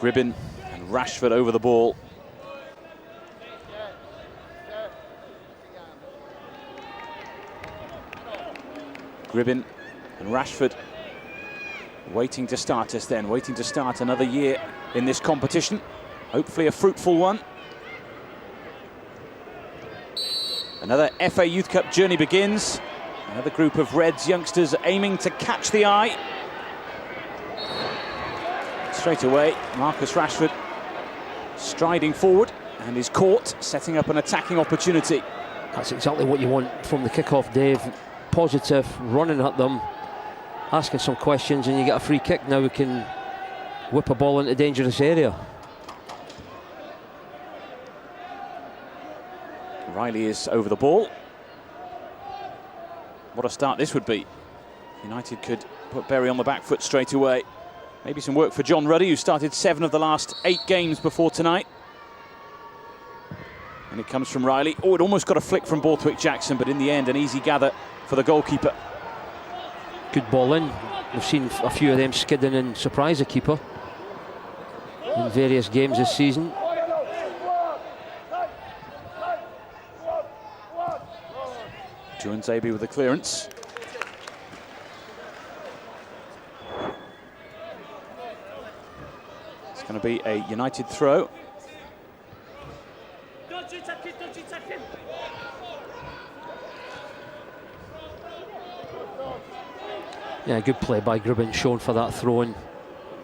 Gribbin and Rashford over the ball. Gribbin and Rashford waiting to start us then, waiting to start another year in this competition. Hopefully a fruitful one. Another FA Youth Cup journey begins. Another group of Reds youngsters aiming to catch the eye. Straight away, Marcus Rashford striding forward and is caught, setting up an attacking opportunity. That's exactly what you want from the kickoff, Dave. Positive, running at them, asking some questions, and you get a free kick. Now we can whip a ball into a dangerous area. Riley is over the ball. What a start this would be. United could put Bury on the back foot straight away. Maybe some work for John Ruddy, who started 7 of the last 8 games before tonight. And it comes from Riley. Oh, it almost got a flick from Borthwick Jackson, but in the end, an easy gather for the goalkeeper. Good ball in. We've seen a few of them skidding and surprise the keeper in various games this season. Tuanzebe with the clearance. It's going to be a United throw. Yeah, good play by Gribbin, shown for that throw-in,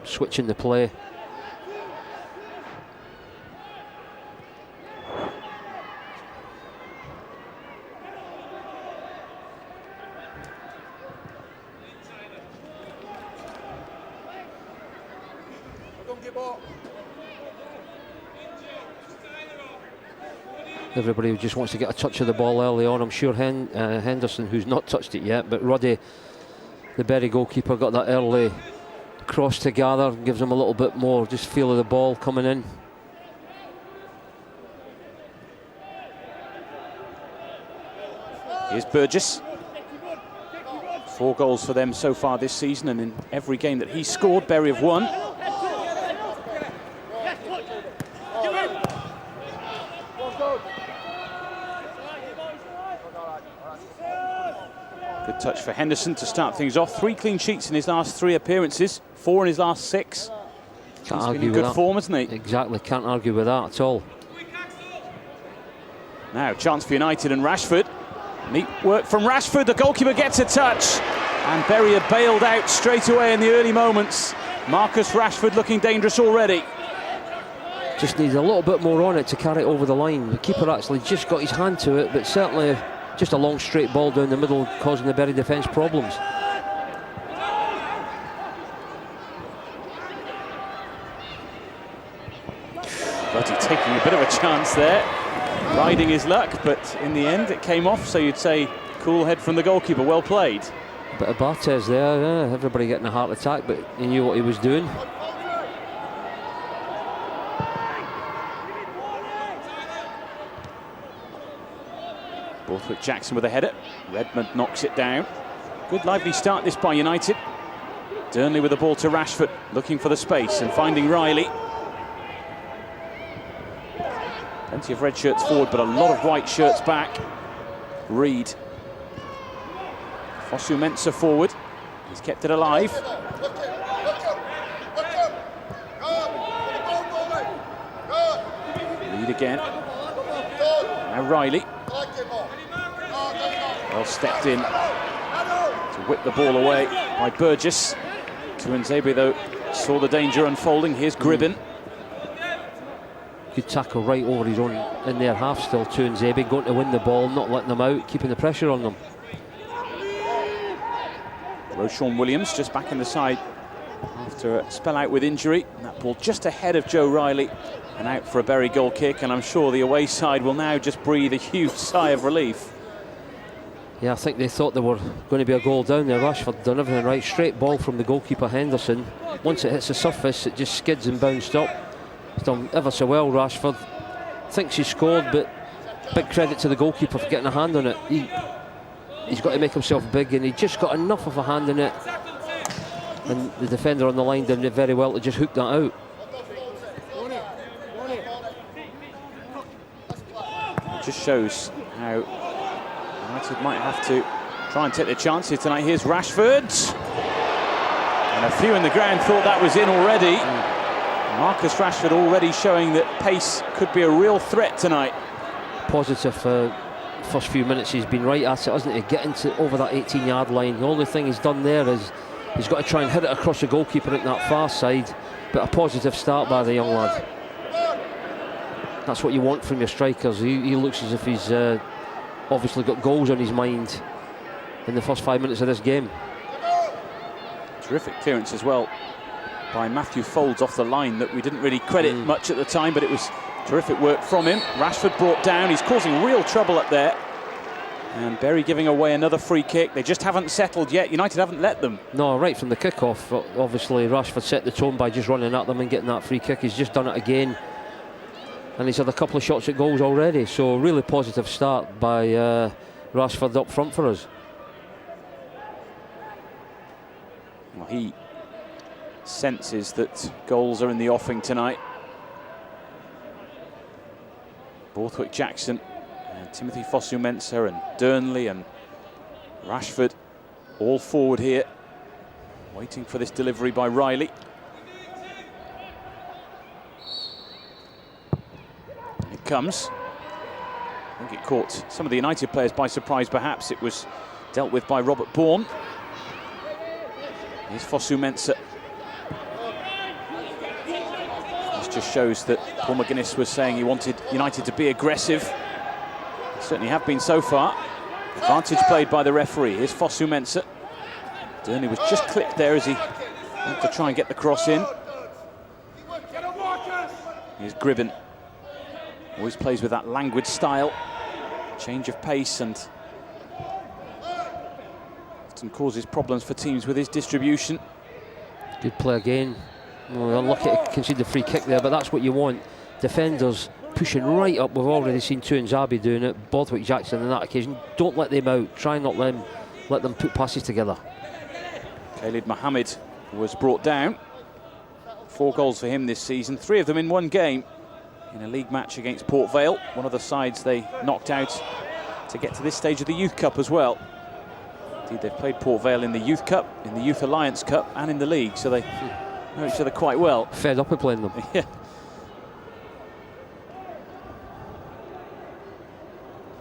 switching the play. Everybody just wants to get a touch of the ball early on. I'm sure Henderson, who's not touched it yet, but Ruddy, the Bury goalkeeper, got that early cross to gather, gives him a little bit more just feel of the ball coming in. Here's Burgess. 4 goals for them so far this season, and in every game that he scored, Bury have won. Good touch for Henderson to start things off. 3 clean sheets in his last 3 appearances, 4 in his last 6. Can't He's argue been in with good that. form, hasn't he? Exactly, can't argue with that at all. Now, chance for United and Rashford. Neat work from Rashford. The goalkeeper gets a touch. And Bury are bailed out straight away in the early moments. Marcus Rashford looking dangerous already. Just needs a little bit more on it to carry it over the line. The keeper actually just got his hand to it, but certainly just a long straight ball down the middle, causing the Bury defence problems. Ruddy taking a bit of a chance there, riding his luck, but in the end it came off, so you'd say cool head from the goalkeeper, well played. Bit of Barthez there, yeah, everybody getting a heart attack, but he knew what he was doing. Borthwick Jackson with a header. Redmond knocks it down. Good lively start this by United. Dearnley with the ball to Rashford, looking for the space and finding Riley. Plenty of red shirts forward, but a lot of white shirts back. Reed. Fosu-Mensah forward. He's kept it alive. Reed again. Now Riley. Well stepped in to whip the ball away by Burgess. Tuanzebe, though, saw the danger unfolding. Here's Gribbin. Good tackle right over his own in their half still. Tuanzebe going to win the ball, not letting them out, keeping the pressure on them. Roshan Williams just back in the side after a spell out with injury. And that ball just ahead of Joe Riley and out for a Bury goal kick. And I'm sure the away side will now just breathe a huge sigh of relief. Yeah, I think they thought they were going to be a goal down there. Rashford done everything right. Straight ball from the goalkeeper Henderson. Once it hits the surface, it just skids and bounced up. He's done ever so well, Rashford. Thinks he scored, but big credit to the goalkeeper for getting a hand on it. He's got to make himself big, and he just got enough of a hand in it. And the defender on the line did it very well to just hook that out. just shows how United might have to try and take their chances tonight. Here's Rashford. And a few in the ground thought that was in already. Marcus Rashford already showing that pace could be a real threat tonight. Positive first few minutes, he's been right at it, hasn't he? Getting over that 18-yard line. The only thing he's done there is he's got to try and hit it across the goalkeeper at that far side. But a positive start by the young lad. That's what you want from your strikers. He looks as if he's obviously got goals on his mind in the first 5 minutes of this game. Terrific clearance as well by Matthew Folds off the line that we didn't really credit much at the time, but it was terrific work from him. Rashford brought down. He's causing real trouble up there. And Bury giving away another free kick. They just haven't settled yet. United haven't let them. No, right from the kick-off, obviously Rashford set the tone by just running at them and getting that free kick. He's just done it again. And he's had a couple of shots at goals already. So really positive start by Rashford up front for us. Well, he senses that goals are in the offing tonight. Borthwick Jackson, and Timothy Fosu-Mensah and Durnley and Rashford all forward here, waiting for this delivery by Riley. And it comes. I think it caught some of the United players by surprise, perhaps. It was dealt with by Robert Bourne. Here's Fosu-Mensah. This just shows that Paul McGuinness was saying he wanted United to be aggressive. They certainly have been so far. Advantage played by the referee. Here's Fosu-Mensah. Durnley was just clipped there as he went to try and get the cross in. Here's Gribben. Always plays with that languid style. Change of pace and often causes problems for teams with his distribution. Good play again. Well, unlucky to concede the free kick there, but that's what you want. Defenders pushing right up. We've already seen Tuanzebe doing it. Borthwick Jackson on that occasion. Don't let them out. Try not let them put passes together. Khalid Mohammed was brought down. 4 goals for him this season, 3 of them in one game in a league match against Port Vale, one of the sides they knocked out to get to this stage of the Youth Cup as well. Indeed, they've played Port Vale in the Youth Cup, in the Youth Alliance Cup and in the league, so they know each other quite well. Fed up with playing them. Yeah.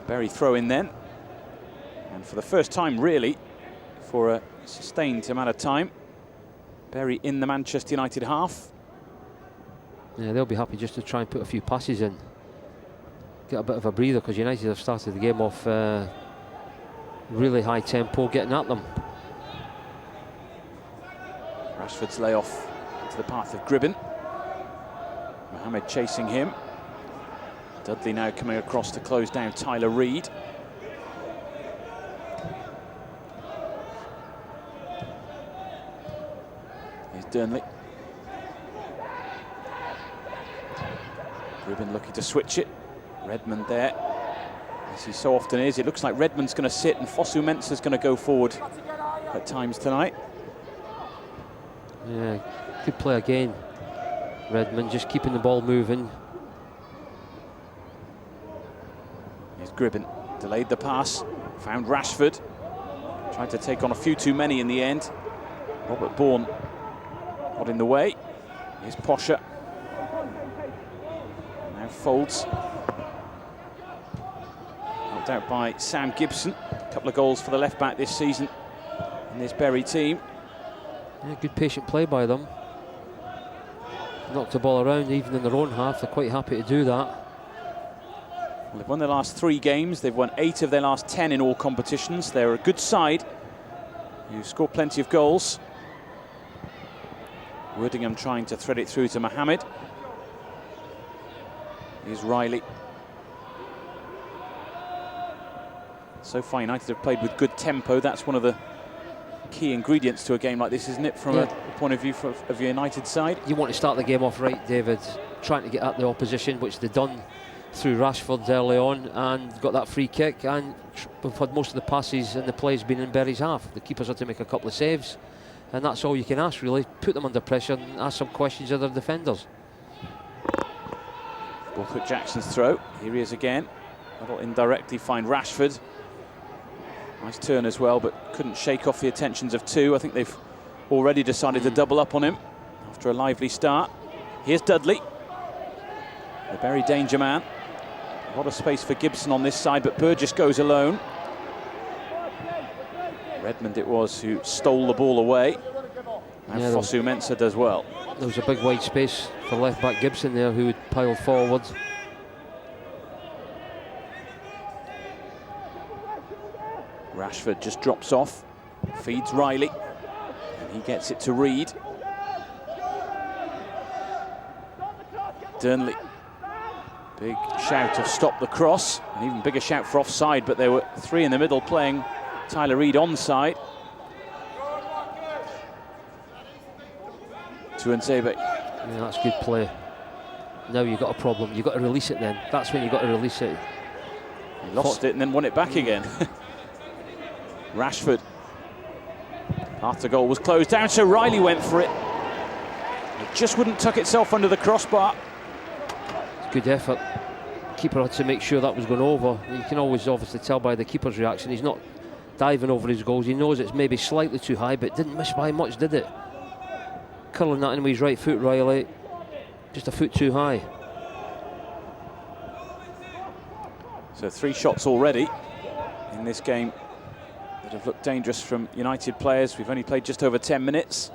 Bury throw in then, and for the first time really for a sustained amount of time, Bury in the Manchester United half. Yeah, they'll be happy just to try and put a few passes in, get a bit of a breather, because United have started the game off really high tempo, getting at them. Rashford's layoff into the path of Gribben. Mohammed chasing him. Dudley now coming across to close down Tyler Reid. Here's Durnley. Gribben looking to switch it. Redmond there, as he so often is. It looks like Redmond's going to sit and Fosu-Mensah's going to go forward at times tonight. Yeah, good play again. Redmond just keeping the ball moving. Here's Gribben, delayed the pass, found Rashford. Tried to take on a few too many in the end. Robert Bourne not in the way. Here's Posher. Now Folds. Helped out by Sam Gibson. A couple of goals for the left back this season in this Bury team. Yeah, good patient play by them. Knocked the ball around even in their own half. They're quite happy to do that. Well, they've won their last 3 games. They've won 8 of their last 10 in all competitions. They're a good side. You score plenty of goals. Woodingham trying to thread it through to Mohammed. Here's Riley. So far, United have played with good tempo. That's one of the key ingredients to a game like this, isn't it, from a point of view of your United side? You want to start the game off right, David, trying to get at the opposition, which they've done through Rashford early on, and got that free kick, and we've had most of the passes and the plays been in Bury's half. The keepers had to make a couple of saves, and that's all you can ask, really. Put them under pressure and ask some questions of their defenders. Borthwick Jackson's throw. Here he is again. That'll indirectly find Rashford. Nice turn as well, but couldn't shake off the attentions of two. I think they've already decided to double up on him after a lively start. Here's Dudley, the Bury danger man. A lot of space for Gibson on this side, but Burgess goes alone. Redmond it was who stole the ball away. And Fosu-Mensah does well. There was a big wide space for left-back Gibson there, who had piled forward. Rashford just drops off, feeds Riley, and he gets it to Reed. Durnley, big shout of stop the cross, an even bigger shout for offside, but there were three in the middle playing Tyler Reed onside. Tuanzebe. Yeah, that's good play. Now you've got a problem, you've got to release it then. That's when you've got to release it. He lost it and then won it back again. Rashford. Path to goal was closed down, so Riley went for it. It just wouldn't tuck itself under the crossbar. Good effort. Keeper had to make sure that was going over. You can always obviously tell by the keeper's reaction. He's not diving over his goals. He knows it's maybe slightly too high, but didn't miss by much, did it? Curling that in with his right foot, Riley. Just a foot too high. So 3 shots already in this game that have looked dangerous from United players. We've only played just over 10 minutes.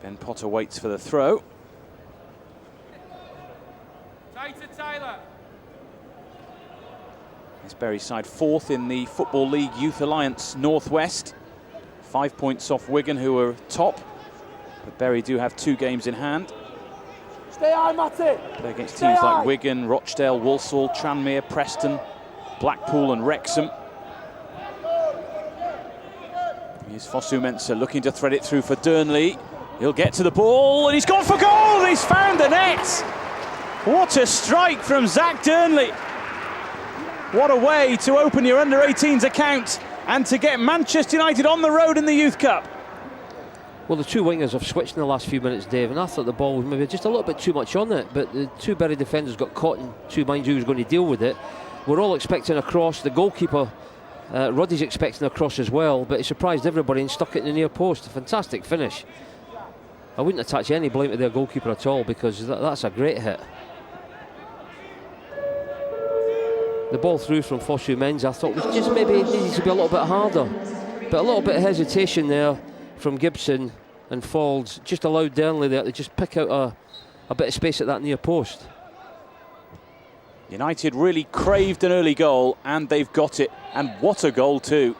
Ben Potter waits for the throw. Tighter, Tyler. This Bury side 4th in the Football League Youth Alliance Northwest. 5 points off Wigan, who are top. But Bury do have 2 games in hand. Stay high, Matty. Play against teams like Wigan, Rochdale, Walsall, Tranmere, Preston, Blackpool and Wrexham. Here's Fosu-Mensah looking to thread it through for Durnley. He'll get to the ball and he's gone for goal. He's found the net. What a strike from Zach Durnley. What a way to open your under-18s account and to get Manchester United on the road in the Youth Cup. Well, the 2 wingers have switched in the last few minutes, Dave, and I thought the ball was maybe just a little bit too much on it, but the 2 Bury defenders got caught in 2 minds who was going to deal with it. We're all expecting a cross. The goalkeeper, Ruddy's expecting a cross as well, but he surprised everybody and stuck it in the near post. A fantastic finish. I wouldn't attach any blame to their goalkeeper at all, because that's a great hit. The ball through from Fosu-Mensah, I thought was just maybe needed to be a little bit harder, but a little bit of hesitation there from Gibson and Faulds just allowed Durnley there to just pick out a bit of space at that near post. United really craved an early goal and they've got it, and what a goal too.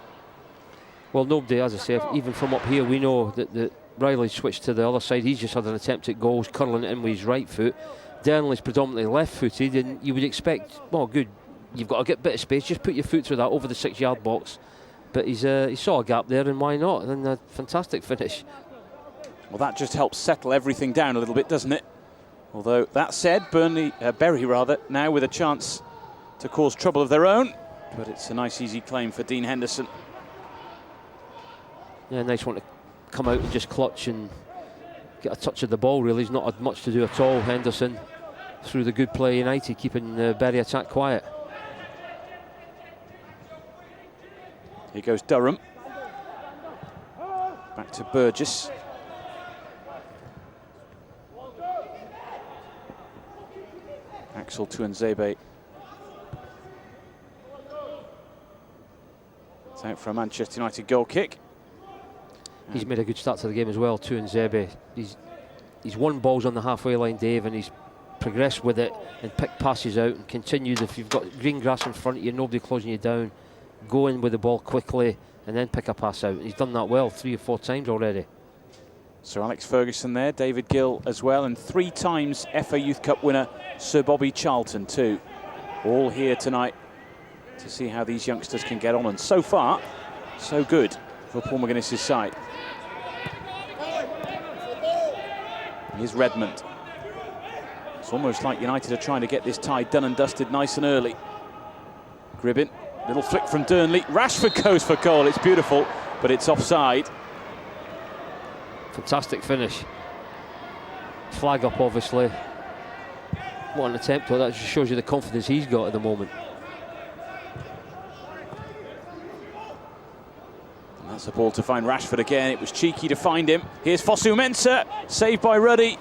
Well, nobody, as I say, even from up here we know that Riley switched to the other side. He's just had an attempt at goals, curling it in with his right foot. Durnley's predominantly left-footed, and you would expect, well, good, you've got to get a bit of space, just put your foot through that over the 6-yard box. But he saw a gap there, and why not? And a fantastic finish. Well, that just helps settle everything down a little bit, doesn't it? Although, that said, Bury now with a chance to cause trouble of their own. But it's a nice, easy claim for Dean Henderson. Yeah, nice one to come out and just clutch and get a touch of the ball, really. He's not had much to do at all, Henderson, through the good play United, keeping Bury attack quiet. Here goes Durham. Back to Burgess. Axel Tuanzebe. It's out for a Manchester United goal kick. He's made a good start to the game as well, Tuanzebe. He's won balls on the halfway line, Dave, and he's progressed with it and picked passes out and continued. If you've got green grass in front of you, nobody closing you down, go in with the ball quickly and then pick a pass out. He's done that well 3 or 4 times already. Sir Alex Ferguson there, David Gill as well, and 3 times FA Youth Cup winner Sir Bobby Charlton too. All here tonight to see how these youngsters can get on, and so far, so good for Paul McGuinness's side. Here's Redmond. It's almost like United are trying to get this tie done and dusted nice and early. Gribbin, little flick from Durnley. Rashford goes for goal. It's beautiful, but it's offside. Fantastic finish. Flag up, obviously. What an attempt, though. That just shows you the confidence he's got at the moment. And that's a ball to find Rashford again. It was cheeky to find him. Here's Fosu Mensah, saved by Ruddy.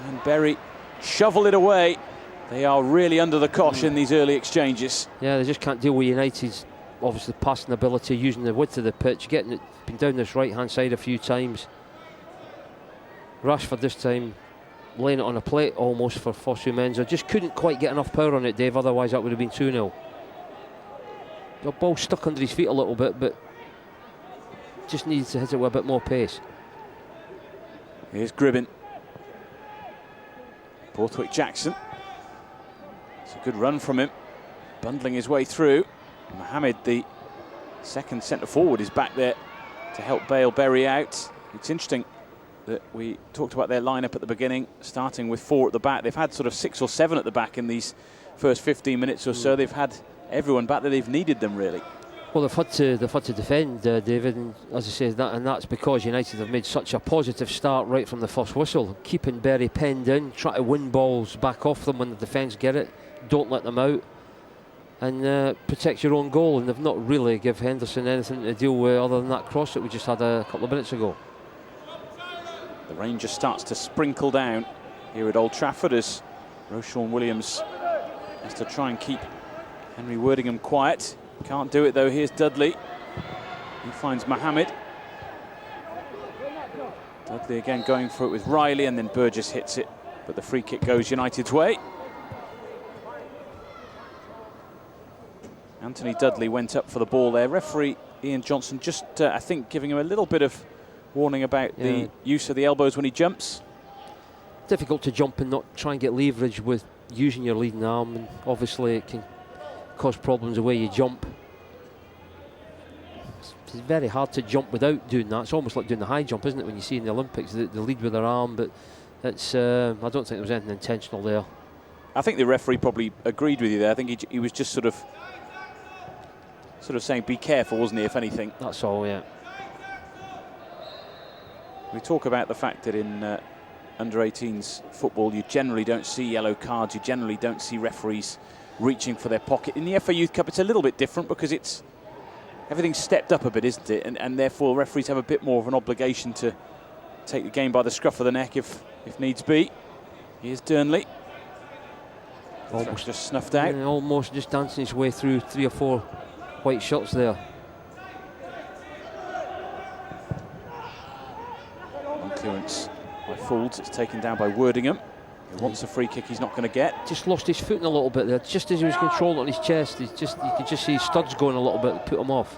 And Berry shovel it away. They are really under the cosh in these early exchanges. Yeah, they just can't deal with United's obviously passing ability, using the width of the pitch, getting it, been down this right-hand side a few times. Rashford this time laying it on a plate almost for Fosu Mensah. Just couldn't quite get enough power on it, Dave, otherwise that would have been 2-0. The ball stuck under his feet a little bit, but just needs to hit it with a bit more pace. Here's Gribbin. Borthwick Jackson. It's a good run from him, bundling his way through. Mohamed, the second centre forward, is back there to help bail Berry out. It's interesting that we talked about their lineup at the beginning, starting with 4 at the back. They've had sort of 6 or 7 at the back in these first 15 minutes or so. They've had everyone back there. They've needed them, really. Well, they've had to defend, David, and as I say, that's because United have made such a positive start right from the first whistle, keeping Berry penned in, trying to win balls back off them when the defence get it, don't let them out, and protect your own goal. And they've not really give Henderson anything to deal with other than that cross that we just had a couple of minutes ago. The rain just starts to sprinkle down here at Old Trafford as Roshan Williams has to try and keep Henry Wordingham quiet. Can't do it though. Here's Dudley. He finds Mohamed. Dudley again going for it with Riley, and then Burgess hits it, but the free kick goes United's way. Anthony Dudley went up for the ball there. Referee Ian Johnson just, I think, giving him a little bit of warning about the use of the elbows when he jumps. Difficult to jump and not try and get leverage with using your leading arm, and obviously it can cause problems the way you jump. It's very hard to jump without doing that. It's almost like doing the high jump, isn't it, when you see in the Olympics, they lead with their arm, but it's I don't think there was anything intentional there. I think the referee probably agreed with you there. I think he was just sort of saying be careful, wasn't he, if anything. That's all, yeah. We talk about the fact that in under-18s football you generally don't see yellow cards, you generally don't see referees reaching for their pocket. In the FA Youth Cup it's a little bit different because everything's stepped up a bit, isn't it? And therefore referees have a bit more of an obligation to take the game by the scruff of the neck if needs be. Here's Durnley. Almost just snuffed out. Yeah, almost just dancing his way through 3 or 4 white shots there. On clearance by Foulds, it's taken down by Wordingham. He wants a free kick he's not going to get. Just lost his footing a little bit there, just as he was controlling on his chest. You could just see his studs going a little bit, put him off.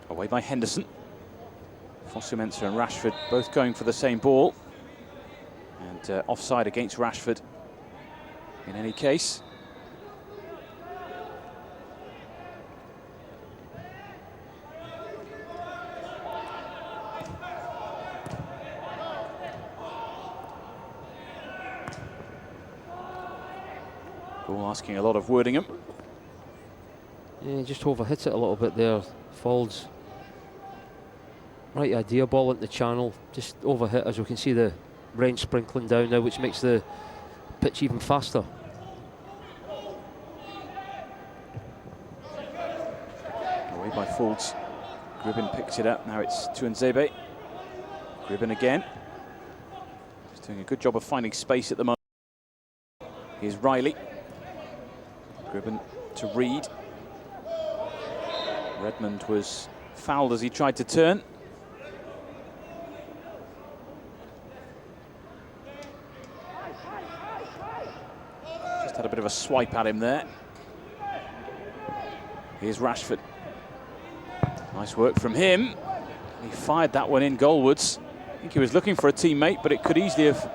Away by Henderson. Fosu Mensah and Rashford both going for the same ball. And offside against Rashford in any case. Ball asking a lot of Wordingham. Yeah, just overhit it a little bit there, Foulds. Right idea, ball into the channel, just overhit, as we can see the rain sprinkling down now, which makes the pitch even faster. Away by Foulds. Gribbin picks it up, now it's Tuanzebe. Gribbin again. He's doing a good job of finding space at the moment. Here's Riley. Gribbin to Reed. Redmond was fouled as he tried to turn. Just had a bit of a swipe at him there. Here's Rashford. Nice work from him. He fired that one in goalwards. I think he was looking for a teammate, but it could easily have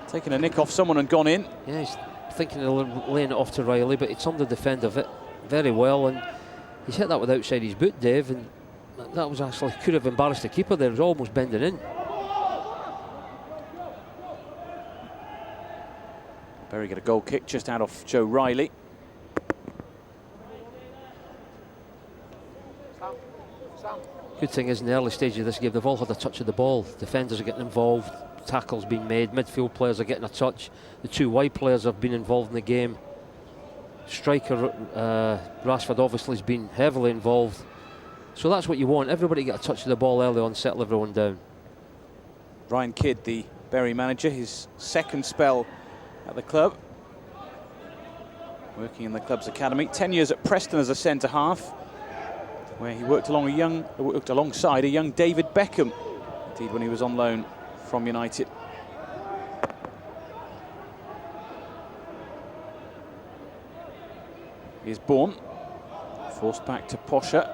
taken a nick off someone and gone in. Yeah, he's thinking of laying it off to Riley, but it's under defend of it very well, and he's hit that with outside his boot, Dave, and that was actually, could have embarrassed the keeper there. It was almost bending in. Berry get a goal kick just out of Joe Riley. Good thing is in the early stage of this game they've all had a touch of the ball. Defenders are getting involved, tackles being made, midfield players are getting a touch, the two wide players have been involved in the game. Striker Rashford obviously has been heavily involved. So that's what you want, everybody get a touch of the ball early on, settle everyone down. Ryan Kidd, the Bury manager, his second spell at the club, working in the club's academy. 10 years at Preston as a centre-half, where he worked alongside a young David Beckham, indeed when he was on loan from United. Here's Bourne, forced back to Posher.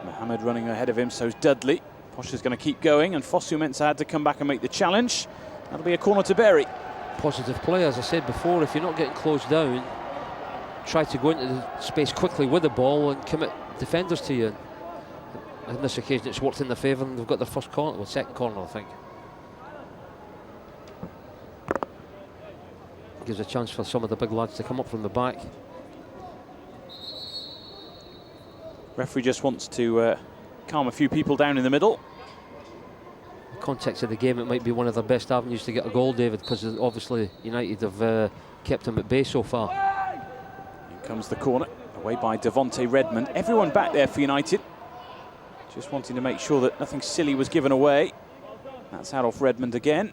Mohamed running ahead of him, so's Dudley. Posher's going to keep going, and Fosu-Mensah had to come back and make the challenge. That'll be a corner to Bury. Positive play, as I said before, if you're not getting closed down, try to go into the space quickly with the ball and commit defenders to you. On this occasion it's worked in their favour and they've got their first corner, well, second corner I think. Gives a chance for some of the big lads to come up from the back. Referee just wants to calm a few people down in the middle. In the context of the game, it might be one of their best avenues to get a goal, David, because obviously United have kept them at bay so far. Here comes the corner, away by Devonte Redmond. Everyone back there for United, just wanting to make sure that nothing silly was given away. That's out off Redmond again.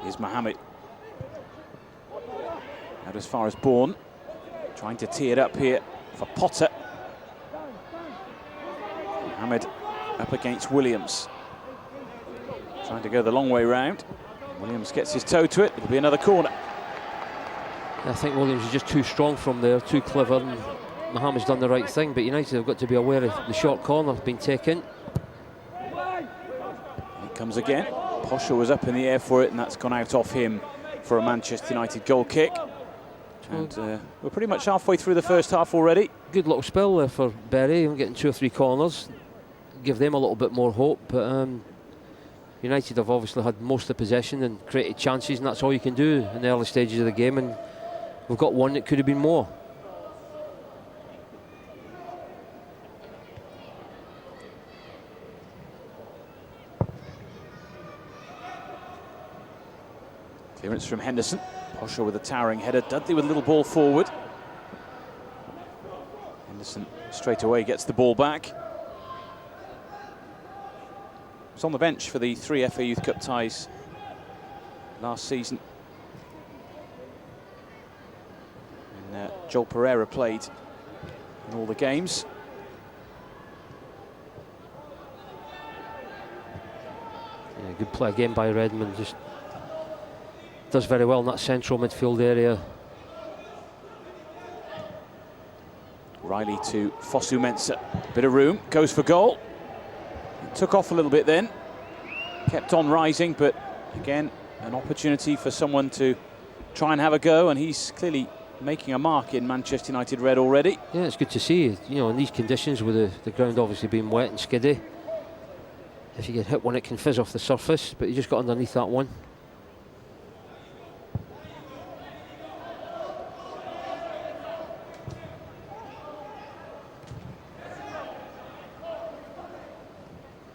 Here's Mohamed. Out as far as Bourne. Trying to tee it up here for Potter. Mohamed up against Williams. Trying to go the long way round. Williams gets his toe to it. It'll be another corner. I think Williams is just too strong from there, too clever, and Mohamed's done the right thing, but United have got to be aware of the short corner being taken. It comes again. Posher was up in the air for it, and that's gone out off him for a Manchester United goal kick. And we're pretty much halfway through the first half already. Good little spell there for Bury, getting 2 or 3 corners. Give them a little bit more hope, but United have obviously had most of the possession and created chances, and that's all you can do in the early stages of the game, and we've got one that could have been more. Clearance from Henderson. Posher with a towering header. Dudley with a little ball forward. Henderson straight away gets the ball back. Was on the bench for the 3 FA Youth Cup ties last season. And Joel Pereira played in all the games. Yeah, good play again by Redmond. Just does very well in that central midfield area. Riley to Fosu-Mensah. Bit of room, goes for goal. It took off a little bit then. Kept on rising, but again, an opportunity for someone to try and have a go, and he's clearly making a mark in Manchester United red already. Yeah, it's good to see, you know, in these conditions with the ground obviously being wet and skiddy. If you get hit one, it can fizz off the surface, but you just got underneath that one.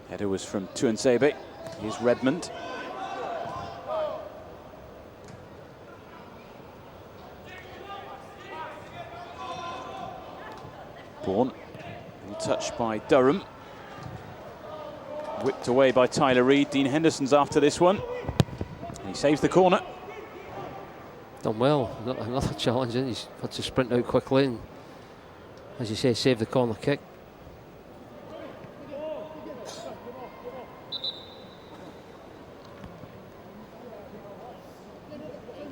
Header was from Tuanzebe. Here's Redmond. Bourne. Touched by Durham. Whipped away by Tyler Reid. Dean Henderson's after this one. And he saves the corner. Done well. Another challenge, and he's had to sprint out quickly and, as you say, save the corner kick.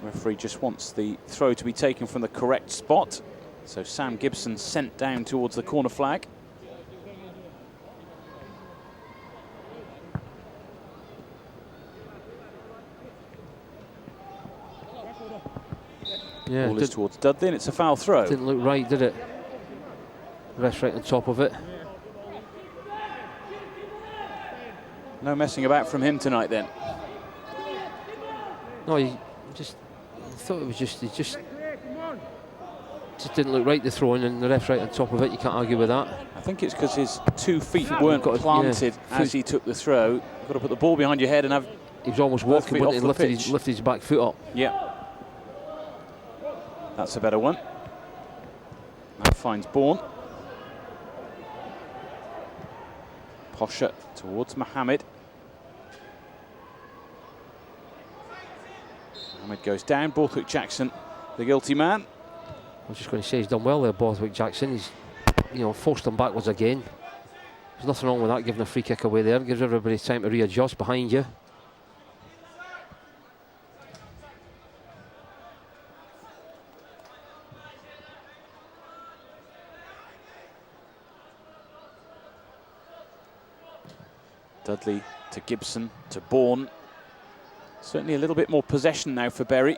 Referee just wants the throw to be taken from the correct spot. So Sam Gibson sent down towards the corner flag. Yeah, ball is towards Dudley, and it's a foul throw. Didn't look right, did it? Ref right on top of it. No messing about from him tonight then. No, I thought it was he just didn't look right, the throw in, and the ref's right on top of it. You can't argue with that. I think it's because his 2 feet weren't planted as he took the throw. You've got to put the ball behind your head and have. He was almost walking, but he lifted his back foot up. Yeah. That's a better one. That finds Bourne. Posher towards Mohammed. Mohammed goes down. Borthwick Jackson, the guilty man. I was just going to say he's done well there, Borthwick Jackson. He's, forced him backwards again. There's nothing wrong with that, giving a free kick away there. It gives everybody time to readjust behind you. Dudley to Gibson to Bourne. Certainly a little bit more possession now for Bury.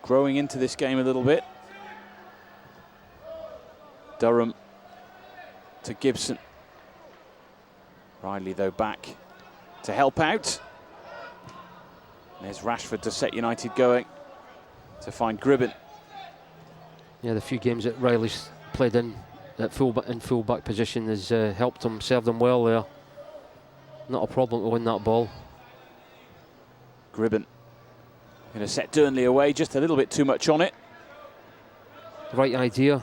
Growing into this game a little bit. Durham to Gibson. Riley though back to help out. There's Rashford to set United going to find Gribben. Yeah, the few games that Riley's played in full back position has helped him, served him well there. Not a problem to win that ball. Gribben going to set Dearnley away, just a little bit too much on it. The right idea.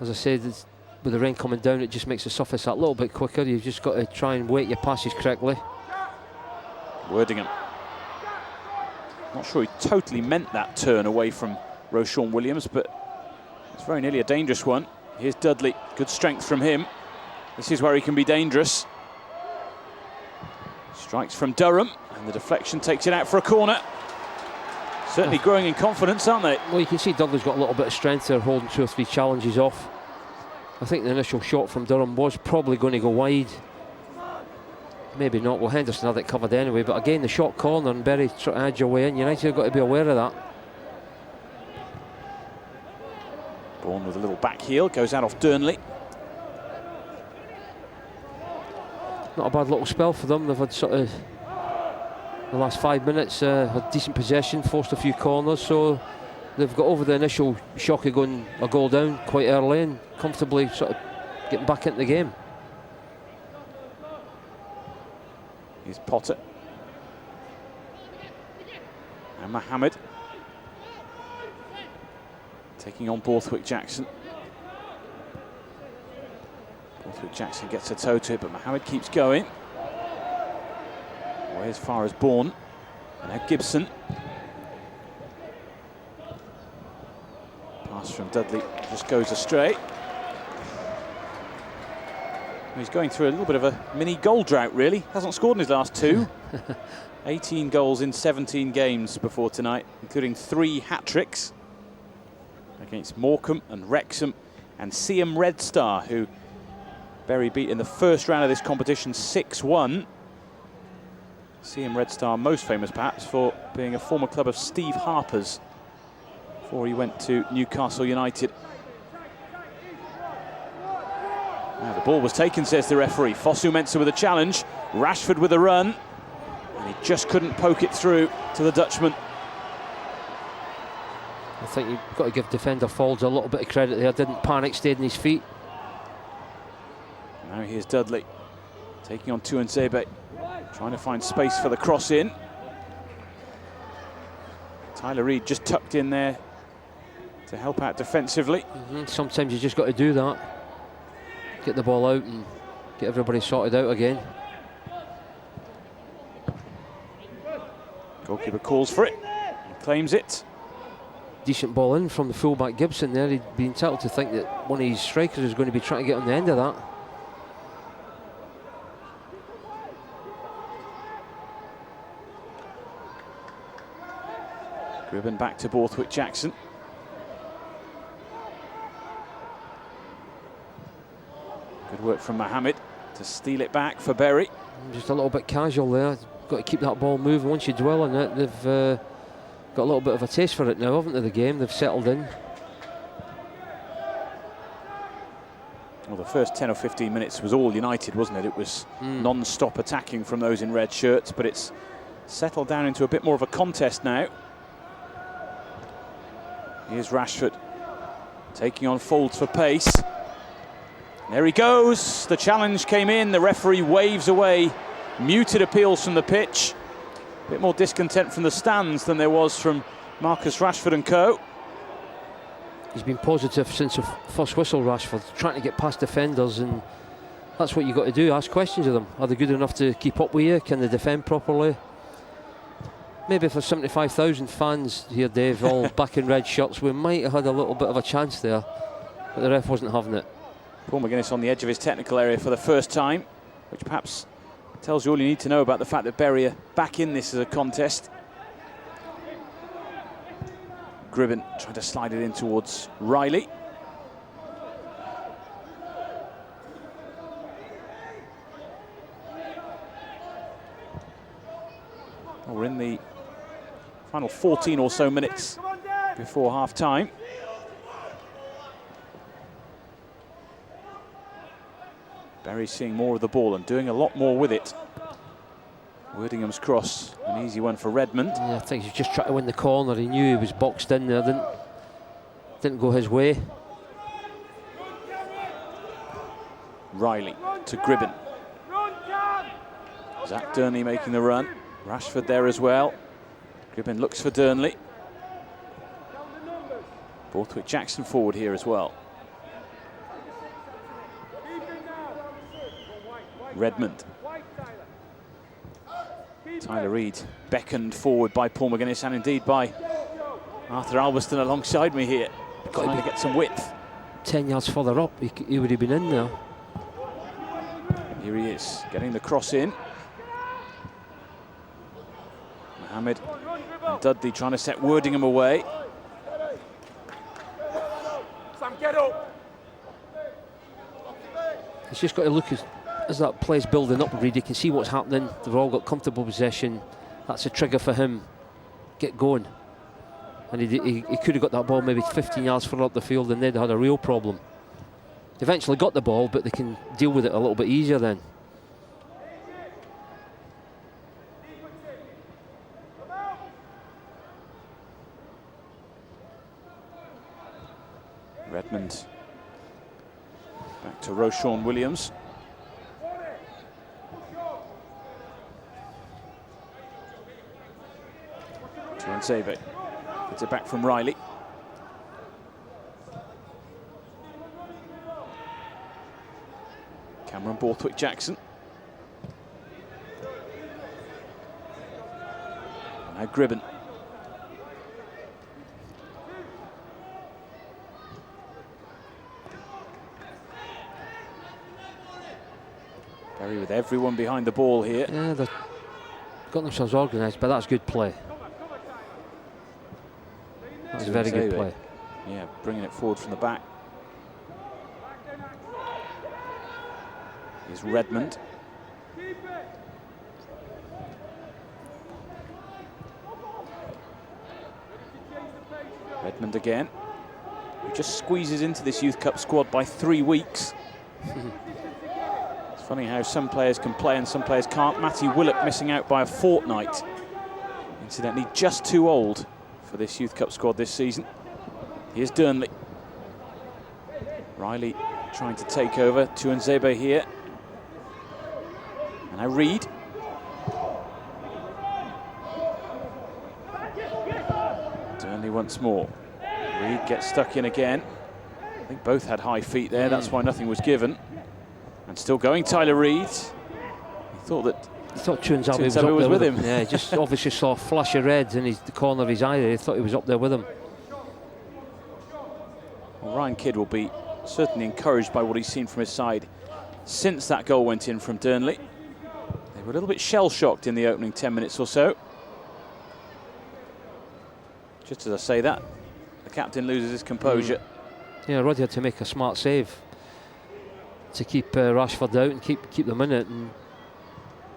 As I said, with the rain coming down, it just makes the surface that little bit quicker. You've just got to try and weight your passes correctly. Wordingham. Not sure he totally meant that turn away from Roshon Williams, but it's very nearly a dangerous one. Here's Dudley, good strength from him. This is where he can be dangerous. Strikes from Durham, and the deflection takes it out for a corner. Certainly growing in confidence, aren't they? Well, you can see Dudley's got a little bit of strength there, holding 2 or 3 challenges off. I think the initial shot from Durham was probably going to go wide. Maybe not. Well, Henderson had it covered anyway, but again, the short corner and Bury trying to edge your way in. United have got to be aware of that. Bourne with a little back heel, goes out off Dearnley. Not a bad little spell for them. They've had sort of the last 5 minutes, had decent possession, forced a few corners, so they've got over the initial shock of going a goal down quite early and comfortably sort of getting back into the game. Here's Potter. And Mohammed. Taking on Borthwick Jackson. Borthwick Jackson gets a toe to it, but Mohammed keeps going. Away as far as Bourne. And now Gibson. Pass from Dudley just goes astray. He's going through a little bit of a mini goal drought, really. Hasn't scored in his last 2. 18 goals in 17 games before tonight, including 3 hat-tricks against Morecambe and Wrexham and Seaham Red Star, who Bury beat in the first round of this competition 6-1. Seaham Red Star, most famous perhaps for being a former club of Steve Harper's before he went to Newcastle United. Now the ball was taken, says the referee. Fosu Mensah with a challenge, Rashford with a run, and he just couldn't poke it through to the Dutchman. I think you've got to give defender Folds a little bit of credit there. Didn't panic, stayed on his feet. Now here's Dudley taking on Tuanzebe, trying to find space for the cross in. Tyler Reid just tucked in there to help out defensively. Sometimes you just got to do that. Get the ball out and get everybody sorted out again. Goalkeeper calls for it and claims it. Decent ball in from the fullback Gibson there. He'd be entitled to think that one of his strikers is going to be trying to get on the end of that. Gribben back to Borthwick Jackson. Good work from Mohammed to steal it back for Bury. Just a little bit casual there. Got to keep that ball moving. Once you dwell on it, they've got a little bit of a taste for it now, haven't they, the game? They've settled in. Well, the first 10 or 15 minutes was all United, wasn't it? It was non-stop attacking from those in red shirts, but it's settled down into a bit more of a contest now. Here's Rashford taking on Folds for pace. There he goes. The challenge came in. The referee waves away muted appeals from the pitch. A bit more discontent from the stands than there was from Marcus Rashford and co. He's been positive since the first whistle, Rashford, trying to get past defenders, and that's what you've got to do, ask questions of them. Are they good enough to keep up with you? Can they defend properly? Maybe for 75,000 fans here, Dave, all back in red shirts, we might have had a little bit of a chance there, but the ref wasn't having it. Paul McGuinness on the edge of his technical area for the first time, which perhaps tells you all you need to know about the fact that Bury are back in this as a contest. Gribben trying to slide it in towards Riley. Well, we're in the final 14 or so minutes before half-time. Bury seeing more of the ball and doing a lot more with it. Wordingham's cross, an easy one for Redmond. Yeah, I think he's just trying to win the corner. He knew he was boxed in there, didn't go his way. Riley to Gribben. Zach Durnley making the run. Rashford there as well. Gribben looks for Durnley. Borthwick Jackson forward here as well. Redmond. Tyler Reid beckoned forward by Paul McGuinness and indeed by Arthur Albiston alongside me here. Trying to get some width. 10 yards further up, he would have been in there. Here he is, getting the cross in. Mohamed and Dudley trying to set Wordingham away. Sam, get up. He's just got to look as that play's building up, Reid. You can see what's happening. They've all got comfortable possession. That's a trigger for him. Get going. And he could have got that ball maybe 15 yards further up the field and they'd had a real problem. They eventually got the ball, but they can deal with it a little bit easier then. Redmond back to Roshan Williams. Tuanzebe gets it back from Riley. Cameron Borthwick Jackson. Now Gribben. Bury with everyone behind the ball here. Yeah, they've got themselves organised, but that's good play. That's a very good play. Yeah, bringing it forward from the back. Here's Redmond. Redmond again. He just squeezes into this Youth Cup squad by 3 weeks. It's funny how some players can play and some players can't. Matty Willock missing out by a fortnight. Incidentally, just too old for this Youth Cup squad this season. Here's Durnley. Riley trying to take over. Tuanzebe here. And now Reid. Durnley once more. Reid gets stuck in again. I think both had high feet there. That's why nothing was given. And still going, Tyler Reid. He thought that Tuanzebe was with him. Yeah, he just obviously saw a flash of red in the corner of his eye there. He thought he was up there with him. Well, Ryan Kidd will be certainly encouraged by what he's seen from his side since that goal went in from Durnley. They were a little bit shell-shocked in the opening 10 minutes or so. Just as I say that, the captain loses his composure. Yeah, Roddy had to make a smart save to keep Rashford out and keep them in it. And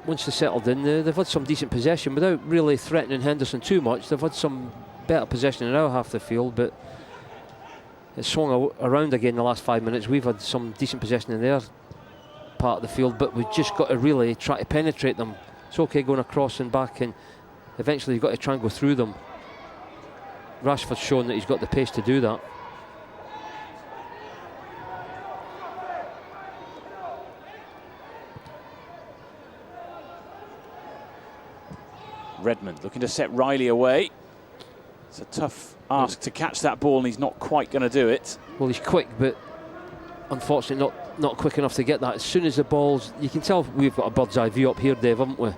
once they settled in, they've had some decent possession without really threatening Henderson too much. They've had some better possession in our half of the field, but it's swung around again the last 5 minutes. We've had some decent possession in their part of the field, but we've just got to really try to penetrate them. It's okay going across and back, and eventually you've got to try and go through them. Rashford's shown that he's got the pace to do that. Redmond looking to set Riley away. It's a tough ask to catch that ball, and he's not quite going to do it. Well, he's quick, but unfortunately not quick enough to get that. As soon as the ball's, you can tell we've got a bird's eye view up here, Dave, haven't we?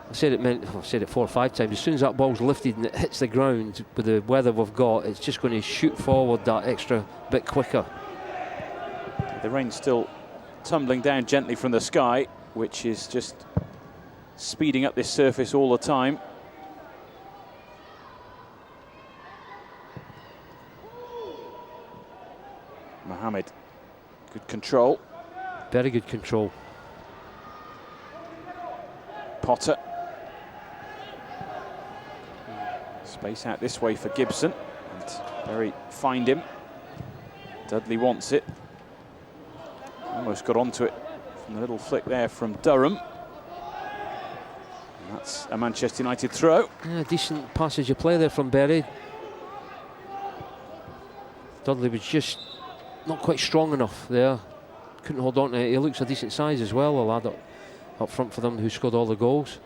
I've said it 4 or 5 times. As soon as that ball's lifted and it hits the ground with the weather we've got, it's just going to shoot forward that extra bit quicker. The rain's still tumbling down gently from the sky, which is just speeding up this surface all the time. Mohamed, good control. Very good control. Potter. Space out this way for Gibson. And Bury find him. Dudley wants it. Almost got onto it from the little flick there from Durham. And that's a Manchester United throw. Yeah, decent passage of play there from Bury. Dudley was just not quite strong enough there. Couldn't hold on to it. He looks a decent size as well, a lad up front for them who scored all the goals.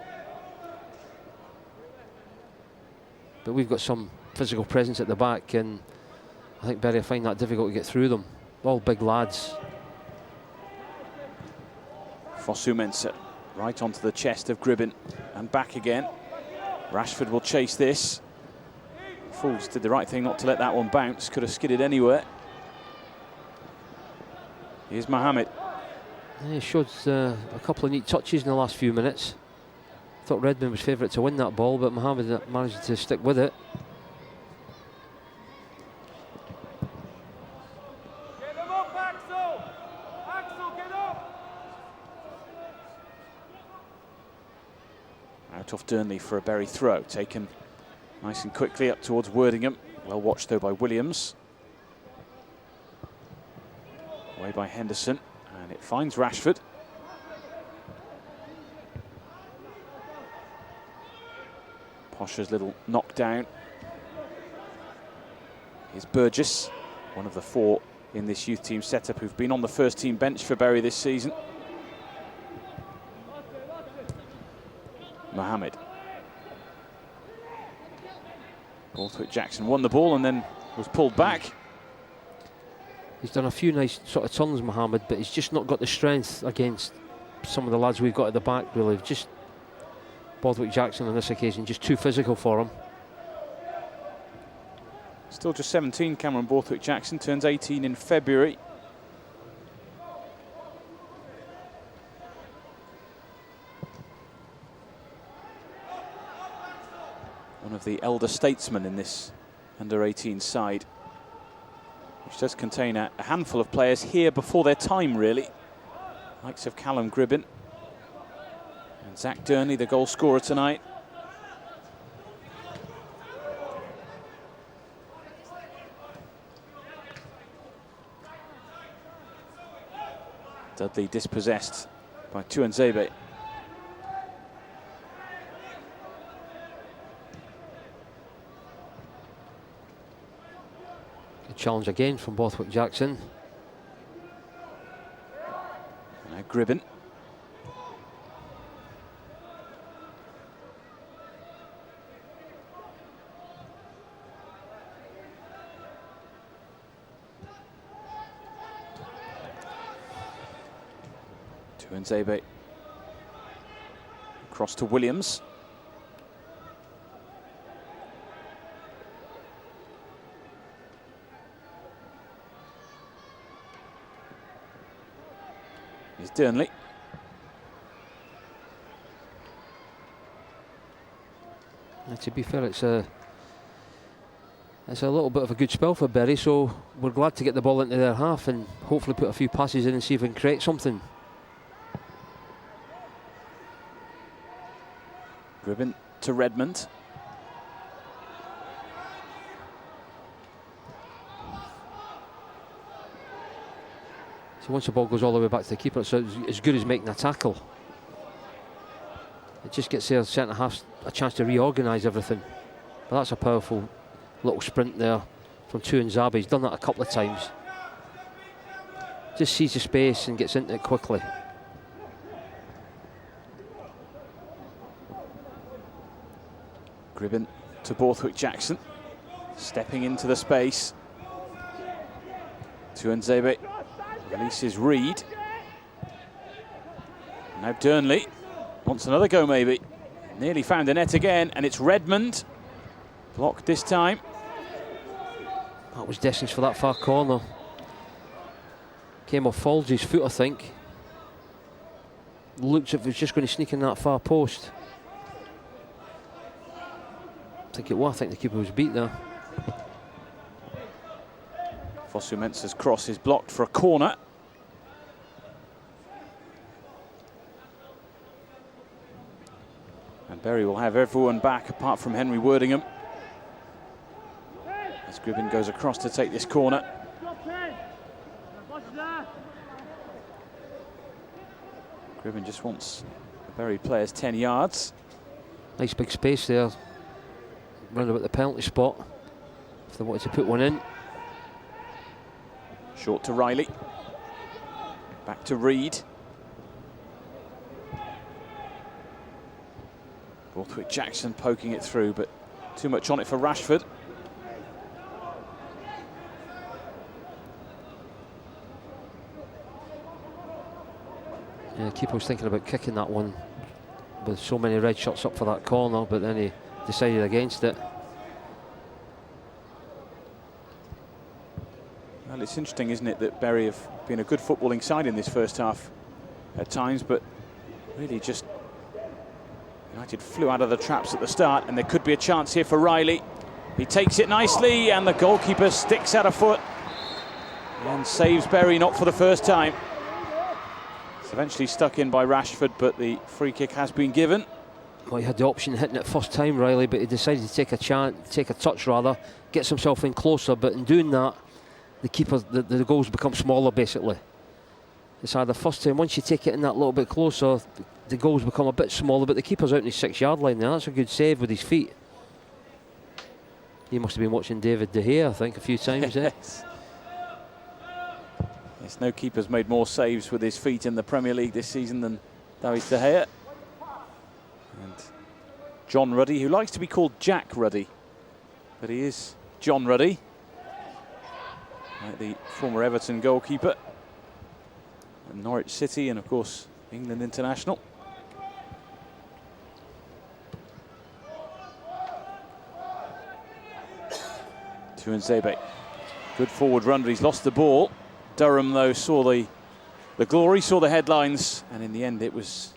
But we've got some physical presence at the back, and I think Bury find that difficult to get through them. All big lads. Fosu-Mensah right onto the chest of Gribben and back again. Rashford will chase this. Fools did the right thing not to let that one bounce. Could have skidded anywhere. Here's Mohamed. Yeah, he showed a couple of neat touches in the last few minutes. Thought Redmond was favourite to win that ball, but Mohamed managed to stick with it. Get him up, Axel! Axel, get up! Out off Durnley for a Bury throw. Taken nice and quickly up towards Worthingham. Well watched though by Williams. Away by Henderson, and it finds Rashford. Posher's little knockdown. Here's Burgess, one of the 4 in this youth team setup who've been on the first team bench for Bury this season. Mohamed. Borthwick Jackson won the ball and then was pulled back. He's done a few nice sort of turns, Mohamed, but he's just not got the strength against some of the lads we've got at the back, really. Just Borthwick Jackson on this occasion, just too physical for him. Still just 17, Cameron Borthwick Jackson, turns 18 in February. One of the elder statesmen in this under-18 side, which does contain a handful of players here before their time, really. Likes of Callum Gribben and Zach Durnley, the goal scorer tonight. Dudley dispossessed by Tuanzebe. Good challenge again from Borthwick Jackson. Now Gribben. Tuanzebe. Cross to Williams. Here's Durnley. To be fair, it's a little bit of a good spell for Bury, so we're glad to get the ball into their half and hopefully put a few passes in and see if we can create something. Gribben to Redmond. So once the ball goes all the way back to the keeper, it's as good as making a tackle. It just gets their centre half a chance to reorganise everything. But that's a powerful little sprint there from Tuanzebe. He's done that a couple of times. Just sees the space and gets into it quickly. Gribben to Borthwick Jackson, stepping into the space. Tuanzebe releases Reed. Now Durnley wants another go maybe. Nearly found the net again, and it's Redmond. Blocked this time. That was destined for that far corner. Came off Folsey's foot, I think. Looked as if it was just going to sneak in that far post. I think the keeper was beat there. Fosu Mensah's cross is blocked for a corner. And Bury will have everyone back apart from Henry Wordingham. As Gribben goes across to take this corner. Gribben just wants the Bury players 10 yards. Nice big space there. Round about the penalty spot. If they wanted to put one in. Short to Riley. Back to Reed. Borthwick Jackson poking it through, but too much on it for Rashford. Yeah, the keeper was thinking about kicking that one with so many red shots up for that corner, but then he decided against it. Well, it's interesting, isn't it, that Bury have been a good footballing side in this first half at times, but really just United flew out of the traps at the start, and there could be a chance here for Riley. He takes it nicely, and the goalkeeper sticks out a foot and saves Bury, not for the first time. It's eventually stuck in by Rashford, but the free kick has been given. Well, he had the option of hitting it first time, Riley, but he decided to take a touch rather, gets himself in closer, but in doing that, the keeper, the goals become smaller basically. It's either first time, once you take it in that little bit closer, the goals become a bit smaller, but the keeper's out in his 6-yard line now. That's a good save with his feet. He must have been watching David De Gea, I think, a few times. Yes. Yes, no keeper's made more saves with his feet in the Premier League this season than David De Gea. And John Ruddy, who likes to be called Jack Ruddy, but he is John Ruddy, like the former Everton goalkeeper, and Norwich City, and of course England international. Tuanzebe, good forward run, but he's lost the ball. Durham, though, saw the glory, saw the headlines, and in the end it was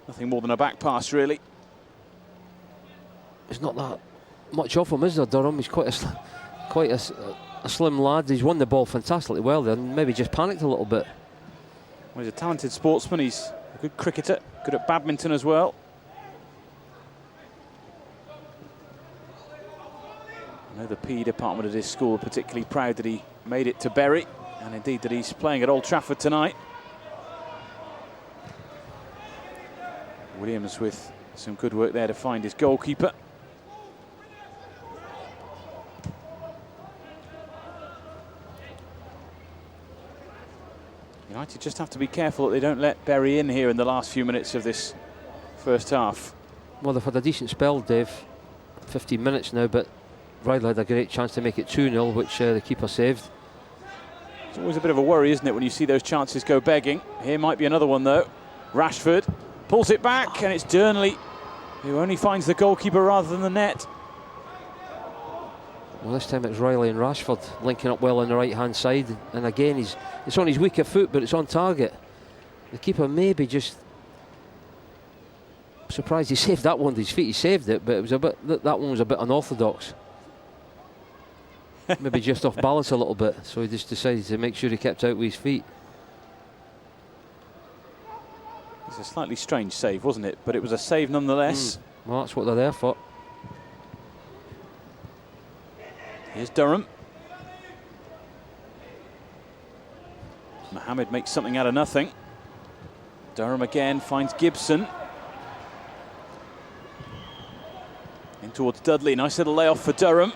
nothing more than a back pass, really. There's not that much of him, is there, Durham? He's quite a slim lad. He's won the ball fantastically well there, and maybe just panicked a little bit. Well, he's a talented sportsman. He's a good cricketer, good at badminton as well. I know the PE department at his school are particularly proud that he made it to Bury, and indeed that he's playing at Old Trafford tonight. Williams with some good work there to find his goalkeeper. United just have to be careful that they don't let Bury in here in the last few minutes of this first half. Well, they've had a decent spell, Dave. 15 minutes now, but Riley had a great chance to make it 2-0, which the keeper saved. It's always a bit of a worry, isn't it, when you see those chances go begging. Here might be another one, though. Rashford pulls it back, and it's Durnley who only finds the goalkeeper rather than the net. Well, this time it's Riley and Rashford linking up well on the right-hand side. And again, it's on his weaker foot, but it's on target. The keeper maybe just surprised he saved that one with his feet. He saved it, but it was a bit, that one was a bit unorthodox. Maybe just off balance a little bit, so he just decided to make sure he kept out with his feet. It's a slightly strange save, wasn't it? But it was a save nonetheless. Well, that's what they're there for. Here's Durham. Mohammed makes something out of nothing. Durham again finds Gibson. In towards Dudley. Nice little layoff for Durham.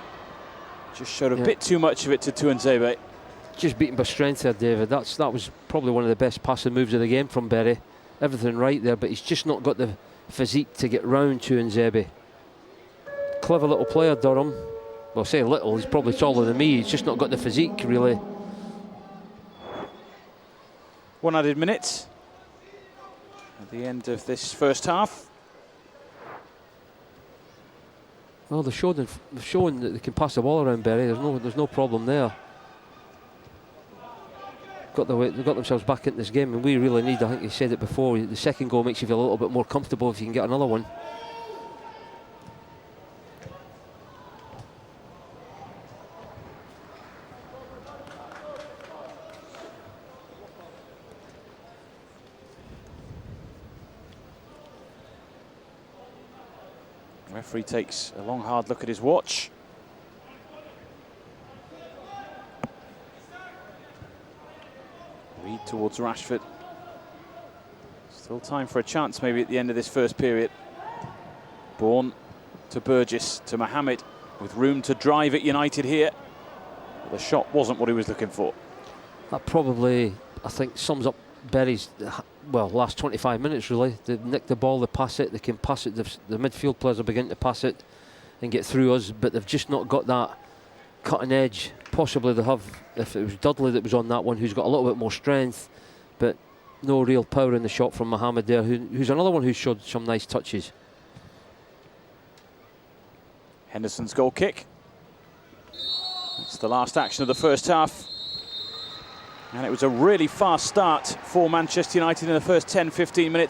Just showed a bit too much of it to Tuanzebe. Just beaten by strength there, David. That was probably one of the best passing moves of the game from Berry. Everything right there, but he's just not got the physique to get round Tuanzebe. Clever little player, Durham. Well, I say little, he's probably taller than me. He's just not got the physique, really. 1 added minute at the end of this first half. Well, they're showing that they can pass the ball around Berry. There's no problem there. They've got themselves back into this game, and we really need, I think you said it before, the second goal makes you feel a little bit more comfortable if you can get another one. Referee takes a long, hard look at his watch. Reed towards Rashford. Still time for a chance maybe at the end of this first period. Bourne to Burgess, to Mohammed, with room to drive at United here. But the shot wasn't what he was looking for. That probably, I think, sums up Berry's, well, last 25 minutes really. They nick the ball, they pass it, they can pass it, the midfield players are beginning to pass it and get through us, but they've just not got that cutting edge. Possibly they have, if it was Dudley that was on that one, who's got a little bit more strength, but no real power in the shot from Mohammed there, who's another one who showed some nice touches. Henderson's goal kick. That's the last action of the first half. And it was a really fast start for Manchester United in the first 10-15 minutes.